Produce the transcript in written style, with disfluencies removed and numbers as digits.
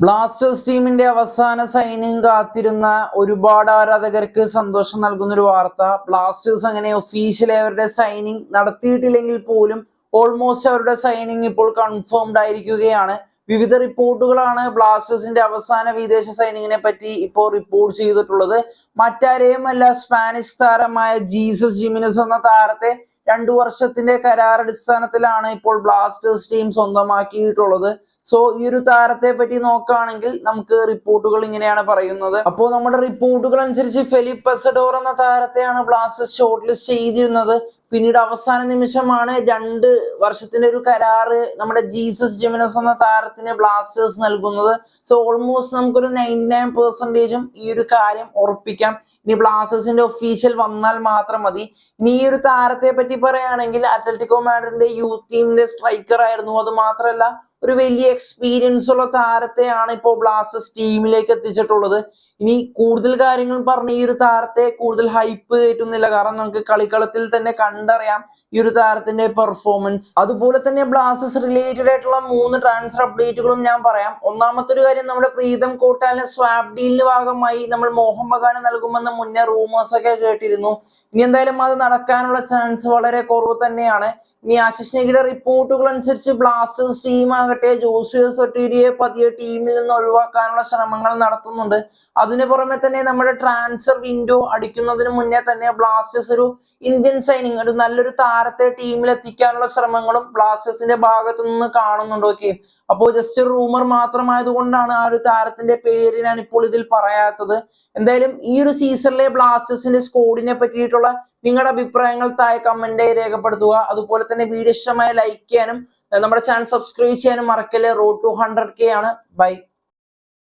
Blasters ടീമിന്റെ അവസാന signing കാത്തിരുന്ന ഒരുപാട് ആരാധകർക്ക് സന്തോഷം നൽകുന്ന ഒരു വാർത്ത. ബ്ലാസ്റ്റേഴ്സ് അങ്ങനെ ഒഫീഷ്യലി അവരുടെ സൈനിങ് നടത്തിയിട്ടില്ലെങ്കിൽ പോലും ഓൾമോസ്റ്റ് അവരുടെ സൈനിങ് ഇപ്പോൾ കൺഫേംഡ് ആയിരിക്കുകയാണ്. വിവിധ റിപ്പോർട്ടുകളാണ് ബ്ലാസ്റ്റേഴ്സിന്റെ അവസാന വിദേശ സൈനിങ്ങിനെ പറ്റി ഇപ്പോൾ റിപ്പോർട്ട് ചെയ്തിട്ടുള്ളത്. മറ്റാരെയുമല്ല, സ്പാനിഷ് താരമായ ജീസസ് ജിമിനസ് എന്ന താരത്തെ 2 വർഷത്തിന്റെ കരാറടിസ്ഥാനത്തിലാണ് ഇപ്പോൾ ബ്ലാസ്റ്റേഴ്സ് ടീം സ്വന്തമാക്കിയിട്ടുള്ളത്. സോ ഈ ഒരു താരത്തെ പറ്റി നോക്കുകയാണെങ്കിൽ നമുക്ക് റിപ്പോർട്ടുകൾ ഇങ്ങനെയാണ് പറയുന്നത്. അപ്പോൾ നമ്മുടെ റിപ്പോർട്ടുകൾ അനുസരിച്ച് ഫെലിപ്പ് പെസഡോർ എന്ന താരത്തെയാണ് ബ്ലാസ്റ്റേഴ്സ് ഷോർട്ട് ലിസ്റ്റ് ചെയ്തിരുന്നത്. പിന്നീട് അവസാന നിമിഷമാണ് 2 വർഷത്തിന്റെ ഒരു കരാറ് നമ്മുടെ ജീസസ് ജിമിനസ് എന്ന താരത്തിന് ബ്ലാസ്റ്റേഴ്സ് നൽകുന്നത്. സോ ഓൾമോസ്റ്റ് നമുക്കൊരു 99% ഈ ഒരു കാര്യം ഉറപ്പിക്കാം. ഇനി ബ്ലാസ്റ്റേഴ്സിന്റെ ഒഫീഷ്യൽ വന്നാൽ മാത്രം മതി. ഇനി ഈ ഒരു താരത്തെ പറ്റി പറയുകയാണെങ്കിൽ അത്ലറ്റിക്കോ മാഡ്രിഡിന്റെ യൂത്ത് ടീമിന്റെ സ്ട്രൈക്കർ ആയിരുന്നു. അത് മാത്രമല്ല, ഒരു വലിയ എക്സ്പീരിയൻസ് ഉള്ള താരത്തെയാണ് ഇപ്പോൾ ബ്ലാസ്റ്റേഴ്സ് ടീമിലേക്ക് എത്തിച്ചിട്ടുള്ളത്. ഇനി കൂടുതൽ കാര്യങ്ങൾ പറഞ്ഞ് ഈ ഒരു താരത്തെ കൂടുതൽ ഹൈപ്പ് കയറ്റുന്നില്ല, കാരണം നമുക്ക് കളിക്കളത്തിൽ തന്നെ കണ്ടറിയാം ഈ ഒരു താരത്തിന്റെ പെർഫോമൻസ്. അതുപോലെ തന്നെ ബ്ലാസ്റ്റേഴ്സ് റിലേറ്റഡ് ആയിട്ടുള്ള 3 ട്രാൻസ്ഫർ അപ്ഡേറ്റുകളും ഞാൻ പറയാം. ഒന്നാമത്തെ ഒരു കാര്യം, നമ്മുടെ പ്രീതം കോട്ടാലിന് സ്വാപ്പ് ഡീലിന്റെ ഭാഗമായി നമ്മൾ മോഹൻ ബഗാന് നൽകുമെന്ന് മുന്നേ റൂമേഴ്സ് ഒക്കെ കേട്ടിരുന്നു. ഇനി എന്തായാലും അത് നടക്കാനുള്ള ചാൻസ് വളരെ കുറവ് തന്നെയാണ്. ഇനി ആശിഷ് നെഗിയുടെ റിപ്പോർട്ടുകൾ അനുസരിച്ച് ബ്ലാസ്റ്റേഴ്സ് ടീം ആകട്ടെ ജോസുവ സൊട്ടീരിയെ പതിയെ ടീമിൽ നിന്ന് ഒഴിവാക്കാനുള്ള ശ്രമങ്ങൾ നടത്തുന്നുണ്ട്. അതിനു പുറമെ തന്നെ നമ്മുടെ ട്രാൻസ്ഫർ വിൻഡോ അടിക്കുന്നതിന് മുന്നേ തന്നെ ബ്ലാസ്റ്റേഴ്സ് ഒരു ഇന്ത്യൻ സൈനിങ്, ഒരു നല്ലൊരു താരത്തെ ടീമിൽ എത്തിക്കാനുള്ള ശ്രമങ്ങളും ബ്ലാസ്റ്റേഴ്സിന്റെ ഭാഗത്തു നിന്ന് കാണുന്നുണ്ട്. ഓക്കെ, അപ്പോൾ ജസ്റ്റ് ഒരു റൂമർ മാത്രമായതുകൊണ്ടാണ് ആ ഒരു താരത്തിന്റെ പേര് ഞാൻ ഇപ്പോൾ ഇതിൽ പറയാത്തത്. എന്തായാലും ഈ ഒരു സീസണിലെ ബ്ലാസ്റ്റേഴ്സിന്റെ സ്കോഡിനെ പറ്റിയിട്ടുള്ള നിങ്ങളുടെ അഭിപ്രായങ്ങൾ താഴെ കമന്റായി രേഖപ്പെടുത്തുക. അതുപോലെ തന്നെ വീഡിയോ ഇഷ്ടമായ ലൈക്ക് ചെയ്യാനും നമ്മുടെ ചാനൽ സബ്സ്ക്രൈബ് ചെയ്യാനും മറക്കല്ലേ. റോഡ് ടു 100K ആണ്. ബൈ.